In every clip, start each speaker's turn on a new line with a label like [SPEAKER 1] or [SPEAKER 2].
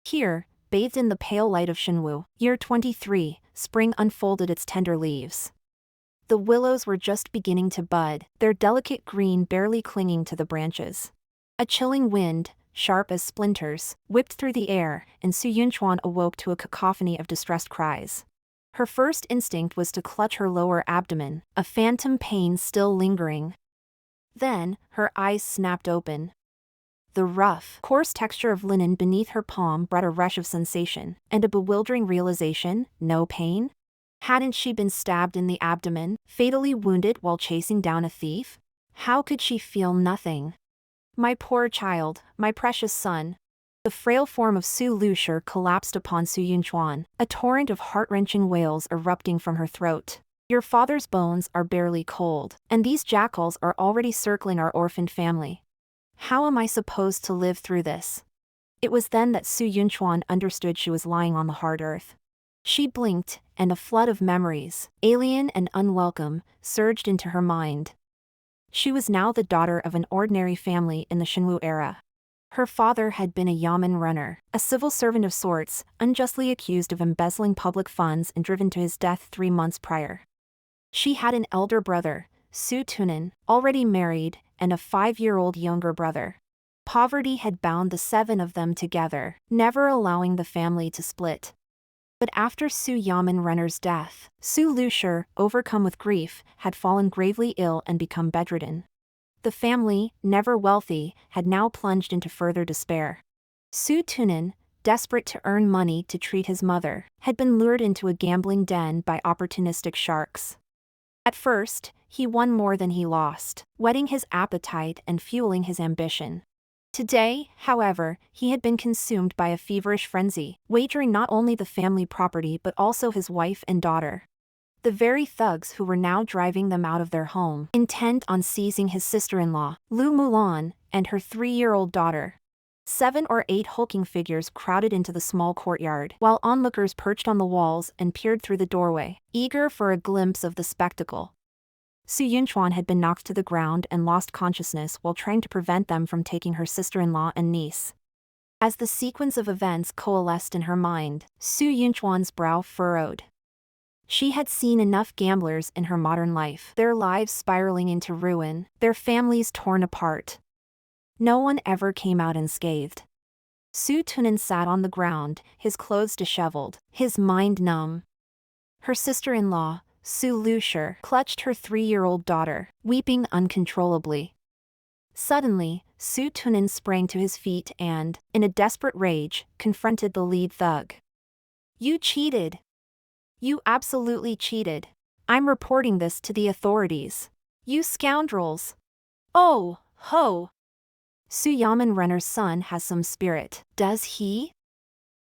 [SPEAKER 1] Here, bathed in the pale light of Shenwu, year 23, spring unfolded its tender leaves. The willows were just beginning to bud, their delicate green barely clinging to the branches. A chilling wind, sharp as splinters, whipped through the air, and Su Yunchuan awoke to a cacophony of distressed cries. Her first instinct was to clutch her lower abdomen, a phantom pain still lingering. Then, her eyes snapped open. The rough, coarse texture of linen beneath her palm brought a rush of sensation, and a bewildering realization: no pain? Hadn't she been stabbed in the abdomen, fatally wounded while chasing down a thief? How could she feel nothing? My poor child, my precious son. The frail form of Su Lushur collapsed upon Su Yunchuan, a torrent of heart-wrenching wails erupting from her throat. Your father's bones are barely cold, and these jackals are already circling our orphaned family. How am I supposed to live through this? It was then that Su Yunchuan understood she was lying on the hard earth. She blinked, and a flood of memories, alien and unwelcome, surged into her mind. She was now the daughter of an ordinary family in the Shenwu era. Her father had been a yamen runner, a civil servant of sorts, unjustly accused of embezzling public funds and driven to his death 3 months prior. She had an elder brother, Su Tunin, already married, and a 5-year-old younger brother. Poverty had bound the 7 of them together, never allowing the family to split. But after Su Yamen Runner's death, Su Lushur, overcome with grief, had fallen gravely ill and become bedridden. The family, never wealthy, had now plunged into further despair. Su Tunin, desperate to earn money to treat his mother, had been lured into a gambling den by opportunistic sharks. At first, he won more than he lost, whetting his appetite and fueling his ambition. Today, however, he had been consumed by a feverish frenzy, wagering not only the family property but also his wife and daughter. The very thugs who were now driving them out of their home, intent on seizing his sister-in-law, Lu Mulan, and her 3-year-old daughter. 7 or 8 hulking figures crowded into the small courtyard, while onlookers perched on the walls and peered through the doorway, eager for a glimpse of the spectacle. Su Yunchuan had been knocked to the ground and lost consciousness while trying to prevent them from taking her sister-in-law and niece. As the sequence of events coalesced in her mind, Su Yunchuan's brow furrowed. She had seen enough gamblers in her modern life, their lives spiraling into ruin, their families torn apart. No one ever came out unscathed. Su Tunin sat on the ground, his clothes disheveled, his mind numb. Her sister-in-law, Su Lushur, clutched her 3-year-old daughter, weeping uncontrollably. Suddenly, Su Tunin sprang to his feet and, in a desperate rage, confronted the lead thug. "You cheated! You absolutely cheated! I'm reporting this to the authorities! You scoundrels! Oh, ho! Su Yamen Runner's son has some spirit, does he?"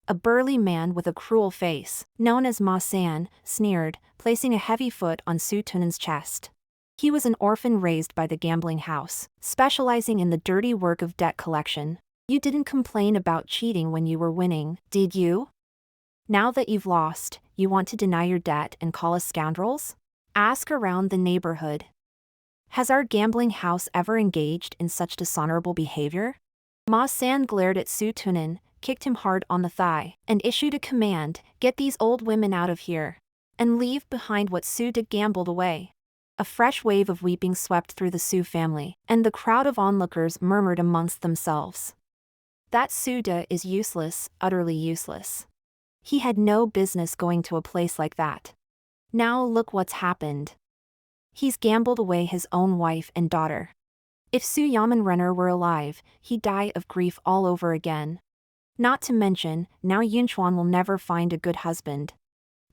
[SPEAKER 1] A burly man with a cruel face, known as Ma San, sneered, placing a heavy foot on Su Tunin's chest. He was an orphan raised by the gambling house, specializing in the dirty work of debt collection. "You didn't complain about cheating when you were winning, did you? Now that you've lost, you want to deny your debt and call us scoundrels? Ask around the neighborhood. Has our gambling house ever engaged in such dishonorable behavior?" Ma San glared at Su Tunin, kicked him hard on the thigh, and issued a command: "Get these old women out of here. And leave behind what Su De gambled away." A fresh wave of weeping swept through the Su family, and the crowd of onlookers murmured amongst themselves. "That Su De is useless, utterly useless. He had no business going to a place like that. Now look what's happened. He's gambled away his own wife and daughter. If Su Yamen Runner were alive, he'd die of grief all over again. Not to mention, now Yunchuan will never find a good husband.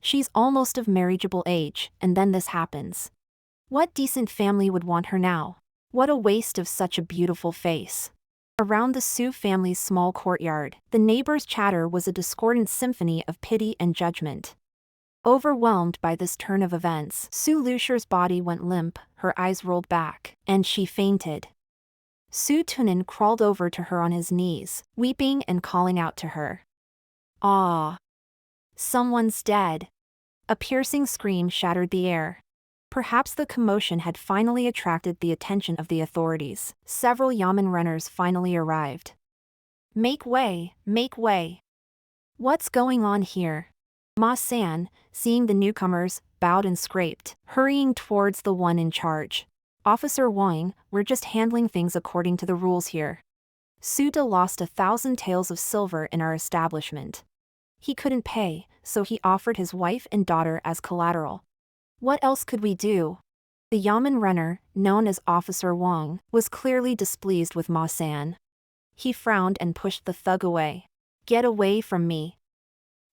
[SPEAKER 1] She's almost of marriageable age, and then this happens. What decent family would want her now? What a waste of such a beautiful face." Around the Su family's small courtyard, the neighbors' chatter was a discordant symphony of pity and judgment. Overwhelmed by this turn of events, Su Lushur's body went limp, her eyes rolled back, and she fainted. Su Tunin crawled over to her on his knees, weeping and calling out to her. "Ah! Someone's dead!" A piercing scream shattered the air. Perhaps the commotion had finally attracted the attention of the authorities. Several yamen runners finally arrived. Make way, make way! What's going on here? Ma San, seeing the newcomers, bowed and scraped, hurrying towards the one in charge. Officer Wang, we're just handling things according to the rules here. Suda lost 1,000 taels of silver in our establishment. He couldn't pay, so he offered his wife and daughter as collateral. What else could we do? The Yamen runner, known as Officer Wang, was clearly displeased with Ma San. He frowned and pushed the thug away. Get away from me.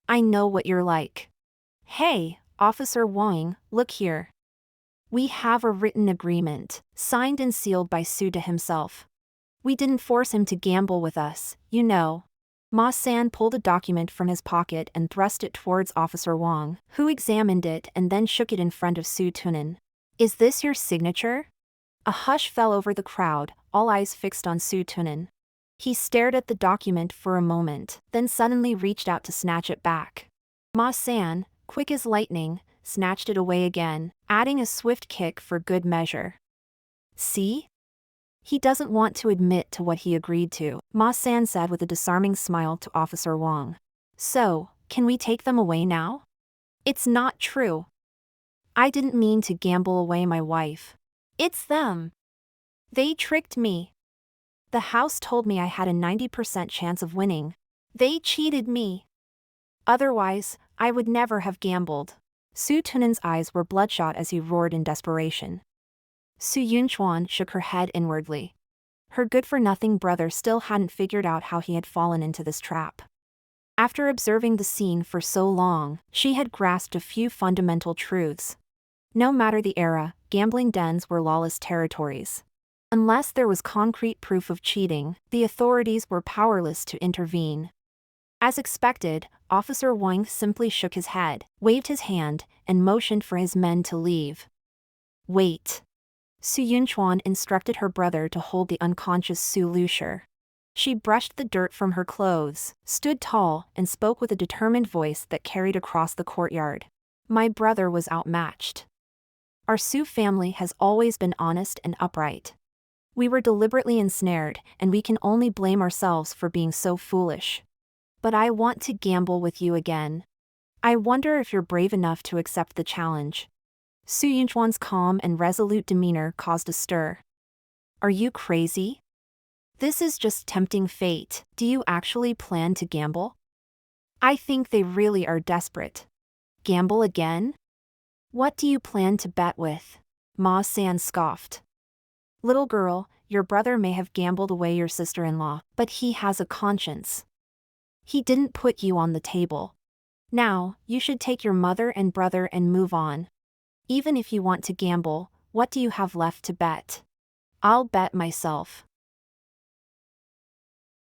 [SPEAKER 1] I know what you're like. Hey, Officer Wang, look here. We have a written agreement, signed and sealed by Suda himself. We didn't force him to gamble with us, you know. Ma San pulled a document from his pocket and thrust it towards Officer Wang, who examined it and then shook it in front of Su Tunin. Is this your signature? A hush fell over the crowd, all eyes fixed on Su Tunin. He stared at the document for a moment, then suddenly reached out to snatch it back. Ma San, quick as lightning, snatched it away again, adding a swift kick for good measure. See? He doesn't want to admit to what he agreed to, Ma San said with a disarming smile to Officer Wang. So, can we take them away now? It's not true. I didn't mean to gamble away my wife. It's them. They tricked me. The house told me I had a 90% chance of winning. They cheated me. Otherwise, I would never have gambled. Su Tunin's eyes were bloodshot as he roared in desperation. Su Yunchuan shook her head inwardly. Her good-for-nothing brother still hadn't figured out how he had fallen into this trap. After observing the scene for so long, she had grasped a few fundamental truths. No matter the era, gambling dens were lawless territories. Unless there was concrete proof of cheating, the authorities were powerless to intervene. As expected, Officer Wang simply shook his head, waved his hand, and motioned for his men to leave. Wait. Su Yunchuan instructed her brother to hold the unconscious Su Lucier. She brushed the dirt from her clothes, stood tall, and spoke with a determined voice that carried across the courtyard. My brother was outmatched. Our Su family has always been honest and upright. We were deliberately ensnared, and we can only blame ourselves for being so foolish. But I want to gamble with you again. I wonder if you're brave enough to accept the challenge. Su Yunchuan's calm and resolute demeanor caused a stir. Are you crazy? This is just tempting fate. Do you actually plan to gamble? I think they really are desperate. Gamble again? What do you plan to bet with? Ma San scoffed. Little girl, your brother may have gambled away your sister-in-law, but he has a conscience. He didn't put you on the table. Now, you should take your mother and brother and move on. Even if you want to gamble, what do you have left to bet? I'll bet myself.